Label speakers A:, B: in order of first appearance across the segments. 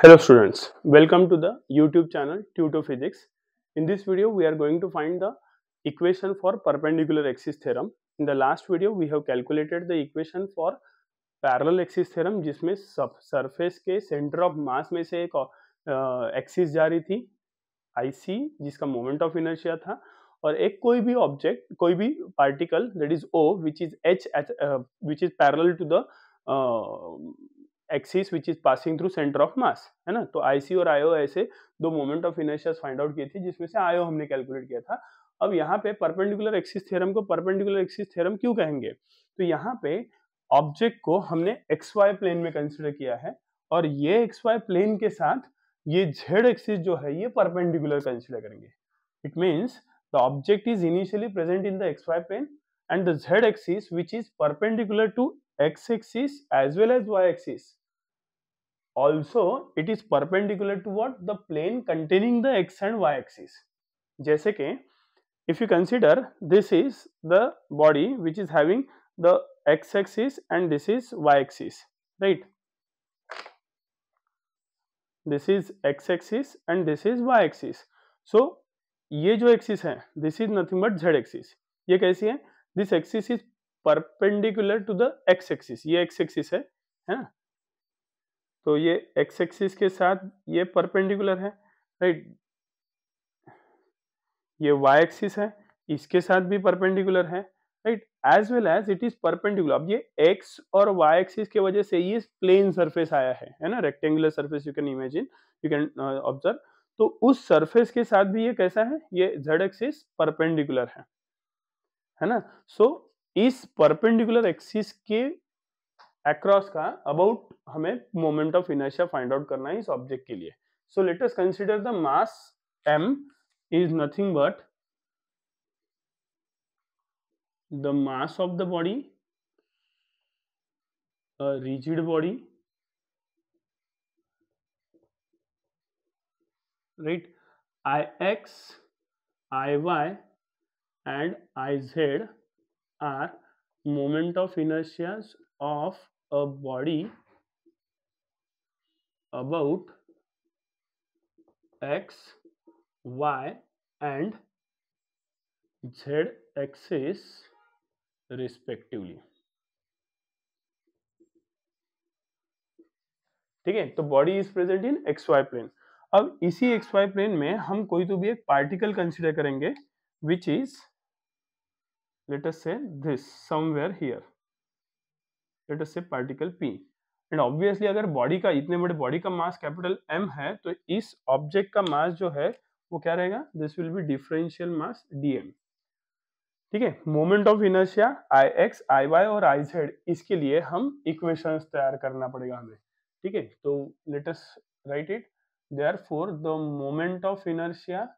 A: Hello students, welcome to the YouTube channel Tuto Physics. In this video we are going to find the equation for perpendicular axis theorem. In the last video we have calculated the equation for parallel axis theorem जिसमें surface के centre of mass में से एक axis जा रही थी IC जिसका moment of inertia था और एक कोई भी ऑब्जेक्ट कोई भी particle that is O which is H which is parallel to the axis which is passing through centre of mass है ना। तो आईसी और आईओ ऐसे दो moment of inertia find out की थी जिसमें से आईओ हमने कैलकुलेट किया था। अब यहाँ पे परपेंडिकुलर एक्सिस थ्योरम को परपेंडिकुलर एक्सिस थ्योरम क्यों कहेंगे, तो यहाँ पे ऑब्जेक्ट को हमने एक्स वाई प्लेन में कंसिडर किया है और ये एक्स वाई प्लेन के साथ ये जेड एक्सिस जो है ये परपेंडिकुलर कंसिडर करेंगे। It means the object is initially present in the x y plane and the z axis which is perpendicular to x axis as well as y axis. Also it is perpendicular to what? The plane containing the x and y axis. जैसे कि if you consider this is the body which is having the x axis and this is y axis, right? This is x axis and this is y axis. So ये जो axis है this is nothing but z axis. ये कैसी है? This axis is perpendicular to the x axis. ये x axis है ना। तो ये x axis के साथ ये perpendicular है, राइट। ये y axis है, इसके साथ भी perpendicular है, right. As well as it is perpendicular. अब ये x और y axis की वजह से ये प्लेन सरफेस आया है ना, rectangular surface you can imagine, you can observe. तो उस सरफेस के साथ भी ये कैसा है, ये z एक्सिस परपेंडिकुलर है ना। सो इस परपेंडिकुलर एक्सिस के अक्रॉस का अबाउट हमें moment of inertia find out करना है इस ऑब्जेक्ट के लिए। So let us consider the mass m is nothing but the mass of the body, a rigid body, right? Ix, Iy and Iz are moment of inertia of a body about x, y and z axis respectively. ठीक है, तो body is present in x y plane. अब इसी x y plane में हम कोई तो भी एक पार्टिकल कंसीडर करेंगे विच इज लेट अस से this somewhere here, let us से पार्टिकल p। एंड ऑब्वियसली अगर बॉडी का, इतने बड़े बॉडी का मास कैपिटल m है तो इस ऑब्जेक्ट का मास जो है वो क्या रहेगा, this will be differential mass dm। ठीक है, moment of inertia Ix, Iy और Iz, इसके लिए हम इक्वेशंस तैयार करना पड़ेगा हमें। ठीक है, तो let us right it. Therefore the moment of inertia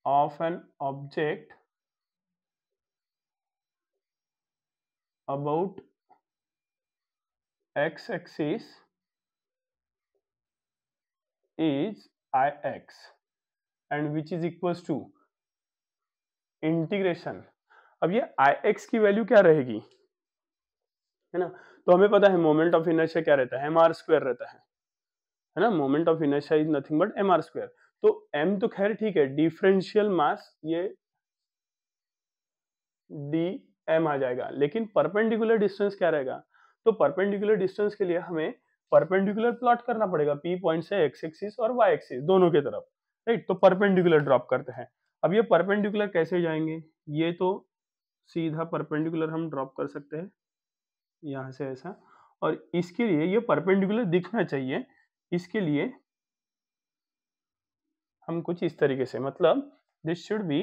A: of an object about x axis is Ix and which is equals to integration. अब ये Ix की वैल्यू क्या रहेगी, है ना। तो हमें पता है मोमेंट ऑफ इनर्शिया क्या रहता है, mr स्क्वायर रहता है ना। Moment of inertia is nothing but mr square. तो m तो खैर ठीक है, डिफरेंशियल मास ये dm आ जाएगा, लेकिन परपेंडिकुलर डिस्टेंस क्या रहेगा। तो परपेंडिकुलर डिस्टेंस के लिए हमें परपेंडिकुलर प्लॉट करना पड़ेगा, p पॉइंट से x एक्सिस और y एक्सिस दोनों के तरफ, राइट। तो परपेंडिकुलर ड्रॉप करते हैं। अब ये परपेंडिकुलर कैसे जाएंगे, ये तो सीधा परपेंडिकुलर हम ड्रॉप कर सकते हैं यहाँ से ऐसा, और इसके लिए ये परपेंडिकुलर दिखना चाहिए, इसके लिए हम कुछ इस तरीके से, मतलब दिस शुड बी,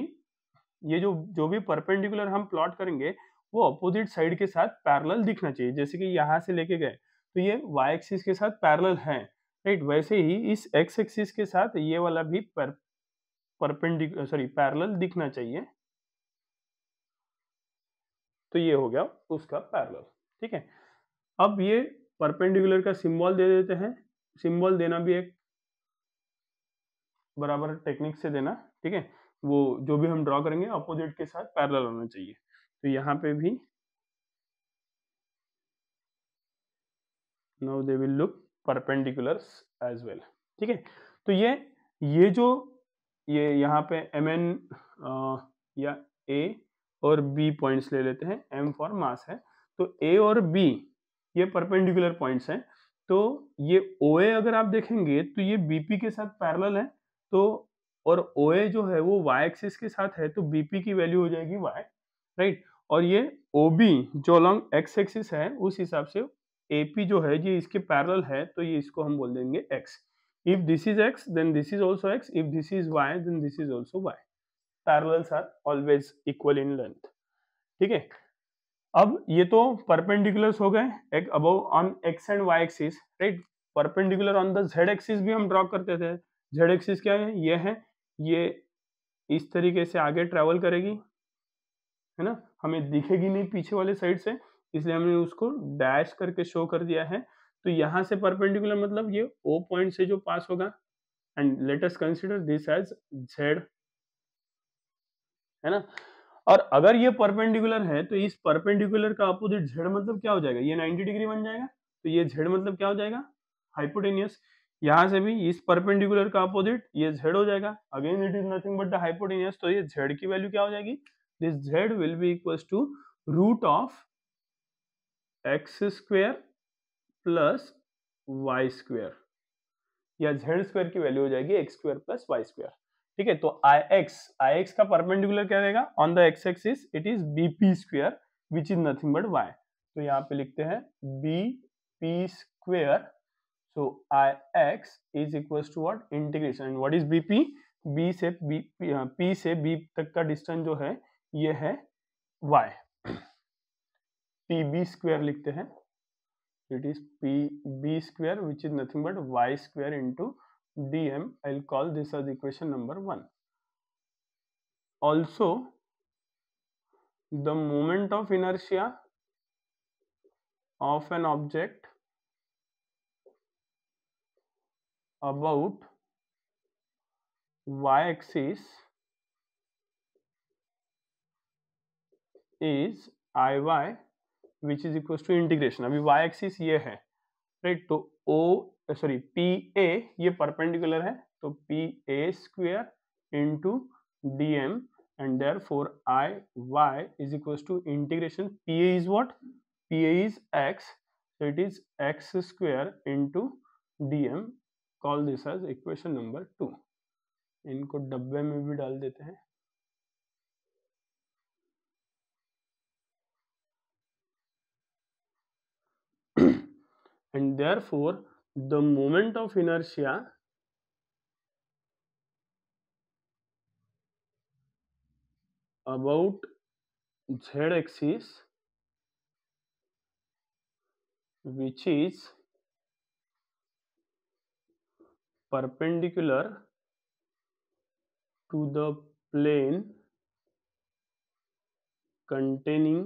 A: ये जो भी परपेंडिकुलर हम प्लॉट करेंगे वो अपोजिट साइड के साथ पैरेलल दिखना चाहिए। जैसे कि यहाँ से लेके गए तो ये y एक्सिस के साथ पैरेलल है, राइट। वैसे ही इस x एक्सिस के साथ ये वाला भी पैरेलल दिखना चाहिए। तो ये हो गया उसका पैरेलल। ठीक है, अब ये परपेंडिकुलर का सिंबल दे देते हैं। सिंबल देना भी एक बराबर टेक्निक से देना, ठीक है। वो जो भी हम ड्रॉ करेंगे अपोजिट के साथ पैरेलल होना चाहिए। तो यहाँ पे भी now they will look perpendiculars as well. ठीक है, तो ये जो ये यहाँ पे mn या a और b पॉइंट्स ले लेते हैं, m फॉर मास है, तो a और b ये परपेंडिकुलर पॉइंट्स हैं। तो ये OA अगर आप देखेंगे तो ये BP के साथ पैरेलल है, तो और OA जो है वो y एक्सिस के साथ है, तो BP की वैल्यू हो जाएगी y, राइट। और ये OB जो अलॉन्ग x एक्सिस है, उस हिसाब से AP जो है ये इसके पैरेलल है, तो ये इसको हम बोल देंगे x। If this is x, then this is also x. If this is y, then this is also y. Parallels are always equal in length. ठीक है, अब ये तो परपेंडिकुलर्स हो गए, एक above on x and y axis, right. Perpendicular on the z axis भी हम ड्रॉ करते थे। z एक्सिस क्या है, ये इस तरीके से आगे ट्रेवल करेगी, है ना, हमें दिखेगी नहीं पीछे वाले साइड से, इसलिए हमने उसको डैश करके शो कर दिया है। तो यहाँ से परपेंडिकुलर मतलब ये O पॉइंट से जो पास होगा, and let us consider this as z, है ना। और अगर ये परपेंडिकुलर है तो इस परपेंडिकुलर का अपोजिट z मतलब क्या हो जाएगा, ये 90 डिग्री बन जाएगा, तो ये z मतलब क्या हो जाएगा, हाइपोटेनियस। यहाँ से भी इस परपेंडिकुलर का अपोजिट ये z हो जाएगा, again it is nothing but the hypotenuse, तो ये z की वैल्यू क्या हो जाएगी, this z will be equals to root of x square plus y square, या z स्क्वायर की वैल्यू हो जाएगी x square plus y square. ठीक है, तो ix का परपेंडिकुलर क्या रहेगा, on the x axis it is bp square which is nothing but y, तो यहाँ पे लिखते हैं bp square, so ix is equals to what, integration, and what is bp, p से b तक का डिस्टेंस जो है ये है y, pb स्क्वायर लिखते हैं, it is pb square which is nothing but y square into dm. I'll call this as equation number 1. Also, the moment of inertia of an object about y axis is iy which is equals to integration. अभी y axis ये है, right, तो PA ये perpendicular है, तो PA square into dm, and therefore iy is equals to integration, PA is what, PA is x, so it is x square into dm, call this as equation number 2. इनको डब्बे में भी डाल देते हैं, and therefore the moment of inertia about z axis which is perpendicular to the plane containing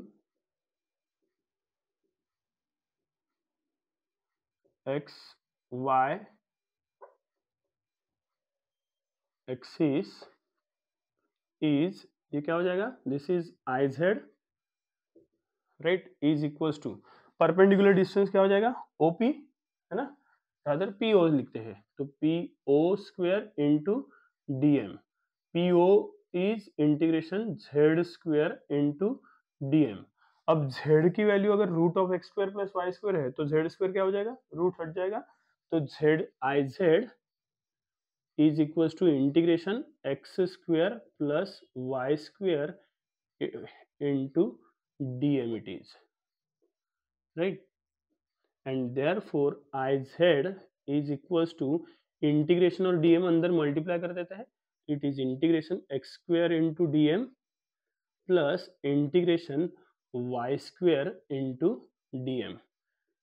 A: x y axis is, ये क्या हो जाएगा, this is I z, right, is equals to perpendicular distance क्या हो जाएगा, ओपी, है ना, rather PO लिखते हैं, तो PO square into DM, PO is integration z square into DM. अब z की वैल्यू अगर root of x square plus y square है, तो z स्क्वायर क्या हो जाएगा, रूट हट जाएगा, तो z I Z is equals to integration x square plus y square into dm it is, right, and therefore iz is equals to integration और dm अंदर मल्टीप्लाई कर देता है, it is integration x square into dm plus integration y square into dm,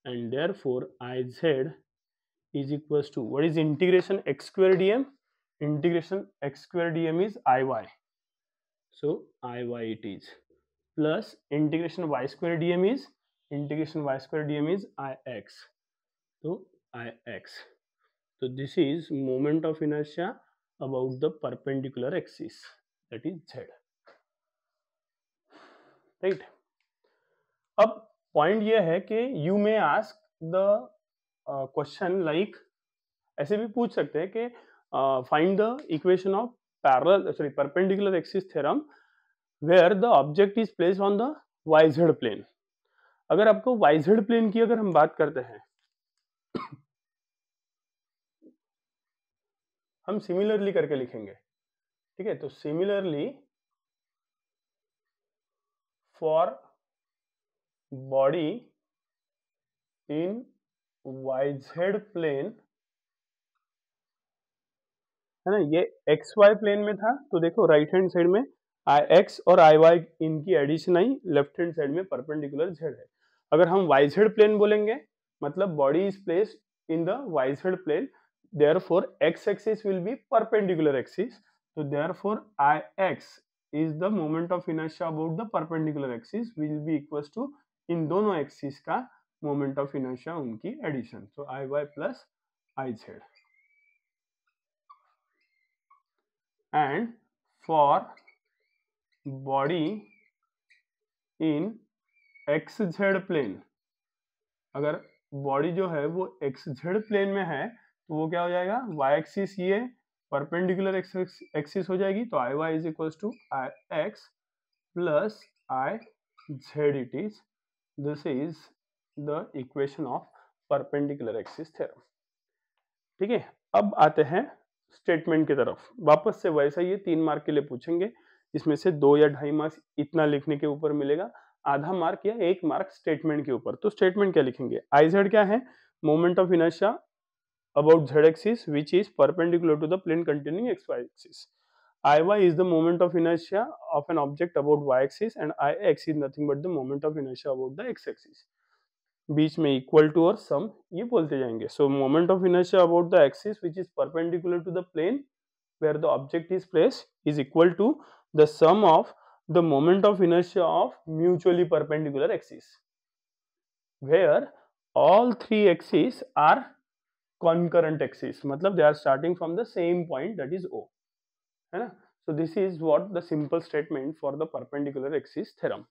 A: and therefore iz is equals to, what is integration x square dm, integration x square dm is iy, so iy it is, plus integration y square dm is, integration y square dm is ix, so ix, so this is moment of inertia about the perpendicular axis, that is z, right. अब point ये है कि you may ask the question like ऐसे भी पूछ सकते हैं कि find the equation of perpendicular axis theorem where the object is placed on the YZ plane. अगर आपको वाईजेड प्लेन की अगर हम बात करते हैं, हम सिमिलरली करके लिखेंगे, ठीक है। तो similarly for body in YZ plane, है ना, ये एक्स वाई प्लेन में था, तो देखो राइट हैंड साइड में आई एक्स और आई वाई इनकी addition I, left hand side में परपेंडिकुलर जेड है। अगर हम वाई जेड प्लेन बोलेंगे मतलब body is placed in the y z plane, therefore x axis will be perpendicular axis, तो therefore I x is the moment of inertia about the perpendicular axis will be equal to इन दोनों axis का moment of inertia उनकी addition, तो I y plus I Z. And for body in xz plane, अगर body जो है वो xz plane में है तो वो क्या हो जाएगा, y एक्सिस ये परपेंडिकुलर एक्सिस हो जाएगी, तो I Y is equal to I x plus I z it is, this is the equation of perpendicular axis theorem. ठीक है, अब आते हैं स्टेटमेंट की तरफ। वापस से वैसा ये 3 मार्क के लिए पूछेंगे, इसमें से 2 या 2.5 मार्क्स इतना लिखने के ऊपर मिलेगा, आधा मार्क या 1 मार्क स्टेटमेंट के ऊपर। तो स्टेटमेंट क्या लिखेंगे, आई जेड क्या है, moment of inertia about Z axis which is perpendicular to the plane containing X Y axis. I Y is the moment of inertia of an object about Y axis and I x is nothing but the moment of inertia about the x axis. बीच में equal to और sum ये बोलते जाएंगे। So moment of inertia about the axis which is perpendicular to the plane where the object is placed is equal to the sum of the moment of inertia of mutually perpendicular axis where all 3 axis are concurrent axis, मतलब they are starting from the same point, that is O, है ना। So this is what the simple statement for the perpendicular axis theorem।